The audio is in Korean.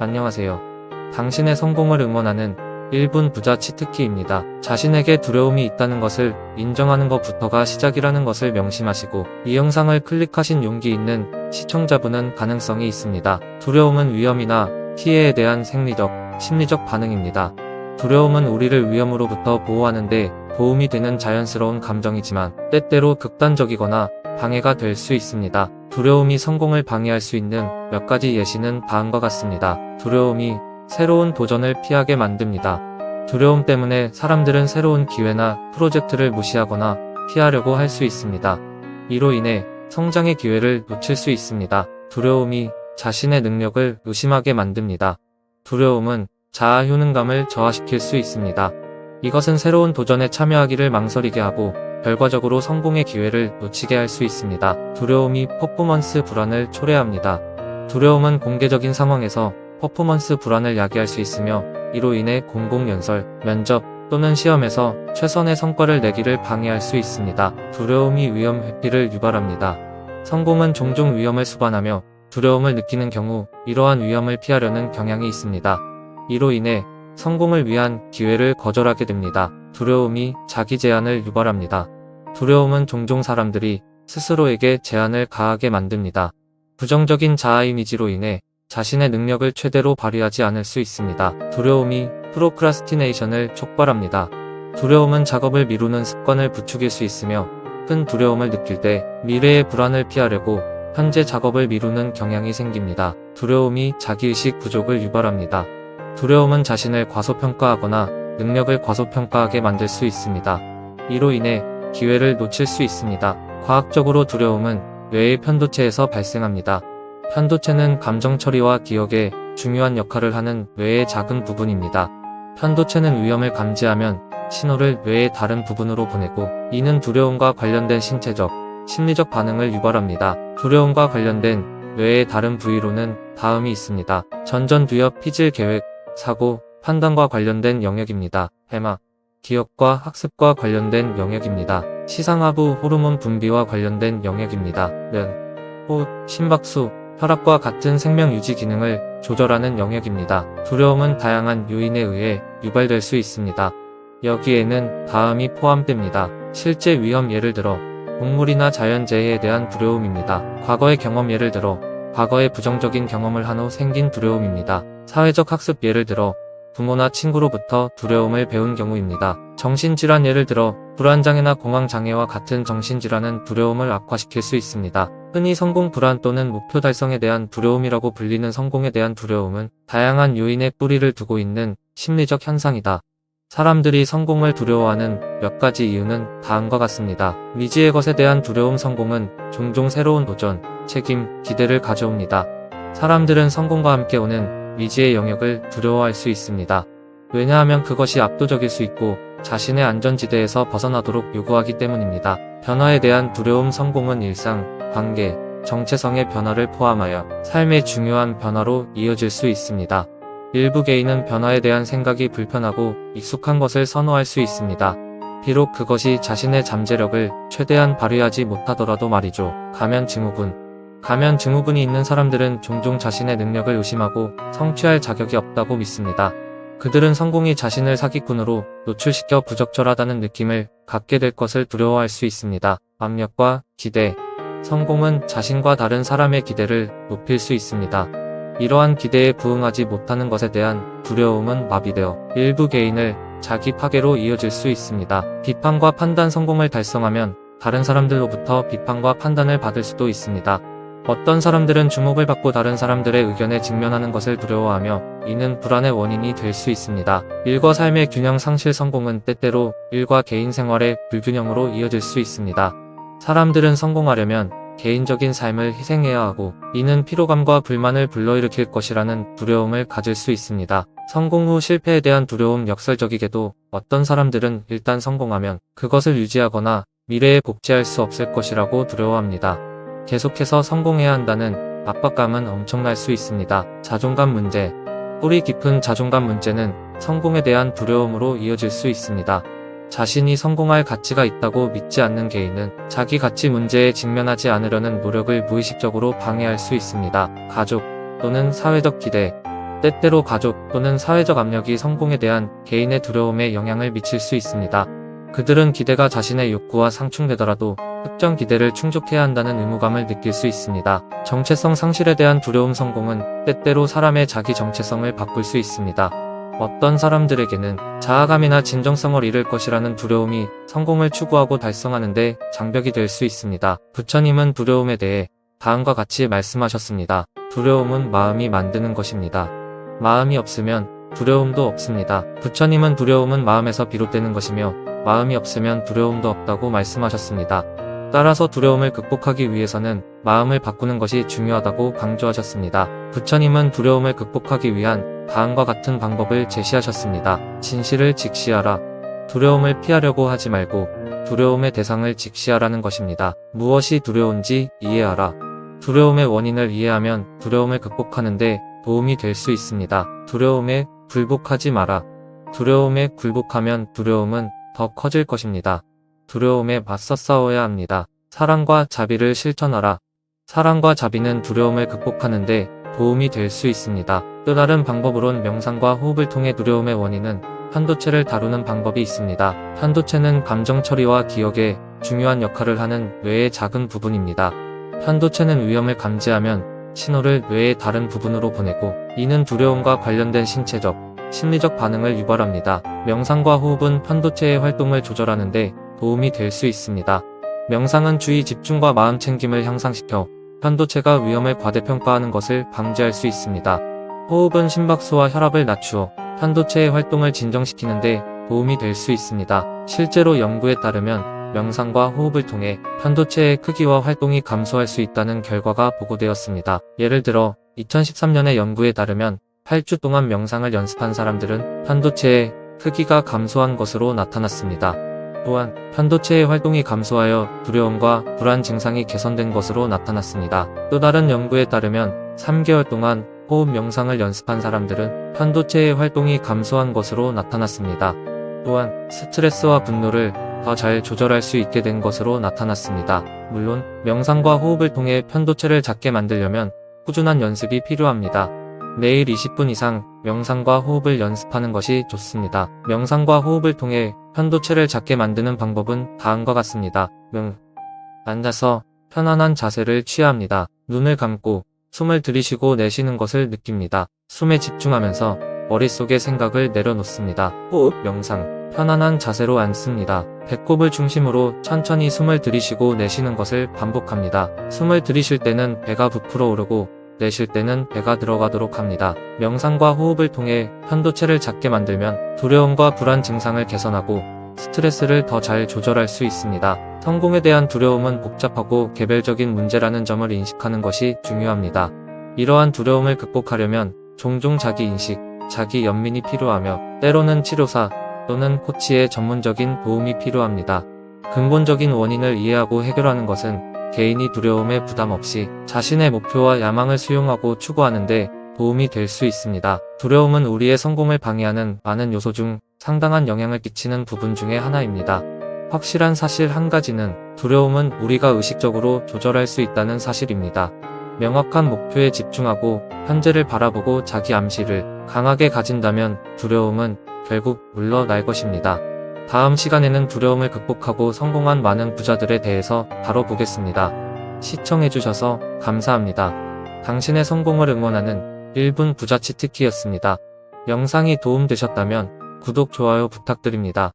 안녕하세요. 당신의 성공을 응원하는 1분 부자 치트키입니다. 자신에게 두려움이 있다는 것을 인정하는 것부터가 시작이라는 것을 명심하시고 이 영상을 클릭하신 용기 있는 시청자분은 가능성이 있습니다. 두려움은 위험이나 피해에 대한 생리적, 심리적 반응입니다. 두려움은 우리를 위험으로부터 보호하는데 도움이 되는 자연스러운 감정이지만 때때로 극단적이거나 방해가 될 수 있습니다. 두려움이 성공을 방해할 수 있는 몇 가지 예시는 다음과 같습니다. 두려움이 새로운 도전을 피하게 만듭니다. 두려움 때문에 사람들은 새로운 기회나 프로젝트를 무시하거나 피하려고 할 수 있습니다. 이로 인해 성장의 기회를 놓칠 수 있습니다. 두려움이 자신의 능력을 의심하게 만듭니다. 두려움은 자아 효능감을 저하시킬 수 있습니다. 이것은 새로운 도전에 참여하기를 망설이게 하고 결과적으로 성공의 기회를 놓치게 할 수 있습니다. 두려움이 퍼포먼스 불안을 초래합니다. 두려움은 공개적인 상황에서 퍼포먼스 불안을 야기할 수 있으며 이로 인해 공공연설, 면접 또는 시험에서 최선의 성과를 내기를 방해할 수 있습니다. 두려움이 위험 회피를 유발합니다. 성공은 종종 위험을 수반하며 두려움을 느끼는 경우 이러한 위험을 피하려는 경향이 있습니다. 이로 인해 성공을 위한 기회를 거절하게 됩니다. 두려움이 자기 제한을 유발합니다. 두려움은 종종 사람들이 스스로에게 제한을 가하게 만듭니다. 부정적인 자아 이미지로 인해 자신의 능력을 최대로 발휘하지 않을 수 있습니다. 두려움이 프로크라스티네이션을 촉발합니다. 두려움은 작업을 미루는 습관을 부추길 수 있으며 큰 두려움을 느낄 때 미래의 불안을 피하려고 현재 작업을 미루는 경향이 생깁니다. 두려움이 자기의식 부족을 유발합니다. 두려움은 자신을 과소평가하거나 능력을 과소평가하게 만들 수 있습니다. 이로 인해 기회를 놓칠 수 있습니다. 과학적으로 두려움은 뇌의 편도체에서 발생합니다. 편도체는 감정 처리와 기억에 중요한 역할을 하는 뇌의 작은 부분입니다. 편도체는 위험을 감지하면 신호를 뇌의 다른 부분으로 보내고 이는 두려움과 관련된 신체적, 심리적 반응을 유발합니다. 두려움과 관련된 뇌의 다른 부위로는 다음이 있습니다. 전전두엽 피질 계획, 사고, 판단과 관련된 영역입니다. 해마, 기억과 학습과 관련된 영역입니다. 시상하부 호르몬 분비와 관련된 영역입니다. 면, 호흡, 심박수, 혈압과 같은 생명 유지 기능을 조절하는 영역입니다. 두려움은 다양한 요인에 의해 유발될 수 있습니다. 여기에는 다음이 포함됩니다. 실제 위험 예를 들어 동물이나 자연재해에 대한 두려움입니다. 과거의 경험 예를 들어 과거의 부정적인 경험을 한 후 생긴 두려움입니다. 사회적 학습 예를 들어 부모나 친구로부터 두려움을 배운 경우입니다. 정신질환 예를 들어 불안장애나 공황장애와 같은 정신질환은 두려움을 악화시킬 수 있습니다. 흔히 성공 불안 또는 목표 달성에 대한 두려움이라고 불리는 성공에 대한 두려움은 다양한 요인에 뿌리를 두고 있는 심리적 현상이다. 사람들이 성공을 두려워하는 몇 가지 이유는 다음과 같습니다. 미지의 것에 대한 두려움. 성공은 종종 새로운 도전, 책임, 기대를 가져옵니다. 사람들은 성공과 함께 오는 미지의 영역을 두려워할 수 있습니다. 왜냐하면 그것이 압도적일 수 있고 자신의 안전지대에서 벗어나도록 요구하기 때문입니다. 변화에 대한 두려움. 성공은 일상, 관계, 정체성의 변화를 포함하여 삶의 중요한 변화로 이어질 수 있습니다. 일부 개인은 변화에 대한 생각이 불편하고 익숙한 것을 선호할 수 있습니다. 비록 그것이 자신의 잠재력을 최대한 발휘하지 못하더라도 말이죠. 가면 증후군이 있는 사람들은 종종 자신의 능력을 의심하고 성취할 자격이 없다고 믿습니다. 그들은 성공이 자신을 사기꾼으로 노출시켜 부적절하다는 느낌을 갖게 될 것을 두려워할 수 있습니다. 압력과 기대. 성공은 자신과 다른 사람의 기대를 높일 수 있습니다. 이러한 기대에 부응하지 못하는 것에 대한 두려움은 마비되어 일부 개인을 자기 파괴로 이어질 수 있습니다. 비판과 판단. 성공을 달성하면 다른 사람들로부터 비판과 판단을 받을 수도 있습니다. 어떤 사람들은 주목을 받고 다른 사람들의 의견에 직면하는 것을 두려워하며 이는 불안의 원인이 될 수 있습니다. 일과 삶의 균형 상실. 성공은 때때로 일과 개인 생활의 불균형으로 이어질 수 있습니다. 사람들은 성공하려면 개인적인 삶을 희생해야 하고 이는 피로감과 불만을 불러일으킬 것이라는 두려움을 가질 수 있습니다. 성공 후 실패에 대한 두려움. 역설적이게도 어떤 사람들은 일단 성공하면 그것을 유지하거나 미래에 복제할 수 없을 것이라고 두려워합니다. 계속해서 성공해야 한다는 압박감은 엄청날 수 있습니다. 자존감 문제. 뿌리 깊은 자존감 문제는 성공에 대한 두려움으로 이어질 수 있습니다. 자신이 성공할 가치가 있다고 믿지 않는 개인은 자기 가치 문제에 직면하지 않으려는 노력을 무의식적으로 방해할 수 있습니다. 가족 또는 사회적 기대. 때때로 가족 또는 사회적 압력이 성공에 대한 개인의 두려움에 영향을 미칠 수 있습니다. 그들은 기대가 자신의 욕구와 상충되더라도 특정 기대를 충족해야 한다는 의무감을 느낄 수 있습니다. 정체성 상실에 대한 두려움. 성공은 때때로 사람의 자기 정체성을 바꿀 수 있습니다. 어떤 사람들에게는 자아감이나 진정성을 잃을 것이라는 두려움이 성공을 추구하고 달성하는데 장벽이 될 수 있습니다. 부처님은 두려움에 대해 다음과 같이 말씀하셨습니다. 두려움은 마음이 만드는 것입니다. 마음이 없으면 두려움도 없습니다. 부처님은 두려움은 마음에서 비롯되는 것이며 마음이 없으면 두려움도 없다고 말씀하셨습니다. 따라서 두려움을 극복하기 위해서는 마음을 바꾸는 것이 중요하다고 강조하셨습니다. 부처님은 두려움을 극복하기 위한 다음과 같은 방법을 제시하셨습니다. 진실을 직시하라. 두려움을 피하려고 하지 말고 두려움의 대상을 직시하라는 것입니다. 무엇이 두려운지 이해하라. 두려움의 원인을 이해하면 두려움을 극복하는데 도움이 될 수 있습니다. 두려움에 굴복하지 마라. 두려움에 굴복하면 두려움은 더 커질 것입니다. 두려움에 맞서 싸워야 합니다. 사랑과 자비를 실천하라. 사랑과 자비는 두려움을 극복하는데 도움이 될 수 있습니다. 또 다른 방법으론 명상과 호흡을 통해 두려움의 원인은 편도체를 다루는 방법이 있습니다. 편도체는 감정 처리와 기억에 중요한 역할을 하는 뇌의 작은 부분입니다. 편도체는 위험을 감지하면 신호를 뇌의 다른 부분으로 보내고 이는 두려움과 관련된 신체적, 심리적 반응을 유발합니다. 명상과 호흡은 편도체의 활동을 조절하는데 도움이 될 수 있습니다. 명상은 주의 집중과 마음 챙김을 향상시켜 편도체가 위험을 과대평가하는 것을 방지할 수 있습니다. 호흡은 심박수와 혈압을 낮추어 편도체의 활동을 진정시키는데 도움이 될 수 있습니다. 실제로 연구에 따르면 명상과 호흡을 통해 편도체의 크기와 활동이 감소할 수 있다는 결과가 보고되었습니다. 예를 들어 2013년의 연구에 따르면 8주 동안 명상을 연습한 사람들은 편도체의 크기가 감소한 것으로 나타났습니다. 또한 편도체의 활동이 감소하여 두려움과 불안 증상이 개선된 것으로 나타났습니다. 또 다른 연구에 따르면 3개월 동안 호흡 명상을 연습한 사람들은 편도체의 활동이 감소한 것으로 나타났습니다. 또한 스트레스와 분노를 더 잘 조절할 수 있게 된 것으로 나타났습니다. 물론 명상과 호흡을 통해 편도체를 작게 만들려면 꾸준한 연습이 필요합니다. 매일 20분 이상 명상과 호흡을 연습하는 것이 좋습니다. 명상과 호흡을 통해 편도체를 작게 만드는 방법은 다음과 같습니다. 앉아서 편안한 자세를 취해야 합니다. 눈을 감고 숨을 들이쉬고 내쉬는 것을 느낍니다. 숨에 집중하면서 머릿속의 생각을 내려놓습니다. 호흡 명상. 편안한 자세로 앉습니다. 배꼽을 중심으로 천천히 숨을 들이쉬고 내쉬는 것을 반복합니다. 숨을 들이쉴 때는 배가 부풀어 오르고 내쉴 때는 배가 들어가도록 합니다. 명상과 호흡을 통해 편도체를 작게 만들면 두려움과 불안 증상을 개선하고 스트레스를 더 잘 조절할 수 있습니다. 성공에 대한 두려움은 복잡하고 개별적인 문제라는 점을 인식하는 것이 중요합니다. 이러한 두려움을 극복하려면 종종 자기 인식, 자기 연민이 필요하며 때로는 치료사 또는 코치의 전문적인 도움이 필요합니다. 근본적인 원인을 이해하고 해결하는 것은 개인이 두려움에 부담 없이 자신의 목표와 야망을 수용하고 추구하는데 도움이 될 수 있습니다. 두려움은 우리의 성공을 방해하는 많은 요소 중 상당한 영향을 끼치는 부분 중에 하나입니다. 확실한 사실 한 가지는 두려움은 우리가 의식적으로 조절할 수 있다는 사실입니다. 명확한 목표에 집중하고 현재를 바라보고 자기 암시를 강하게 가진다면 두려움은 결국 물러날 것입니다. 다음 시간에는 두려움을 극복하고 성공한 많은 부자들에 대해서 다뤄보겠습니다. 시청해주셔서 감사합니다. 당신의 성공을 응원하는 1분 부자 치트키였습니다. 영상이 도움되셨다면 구독, 좋아요 부탁드립니다.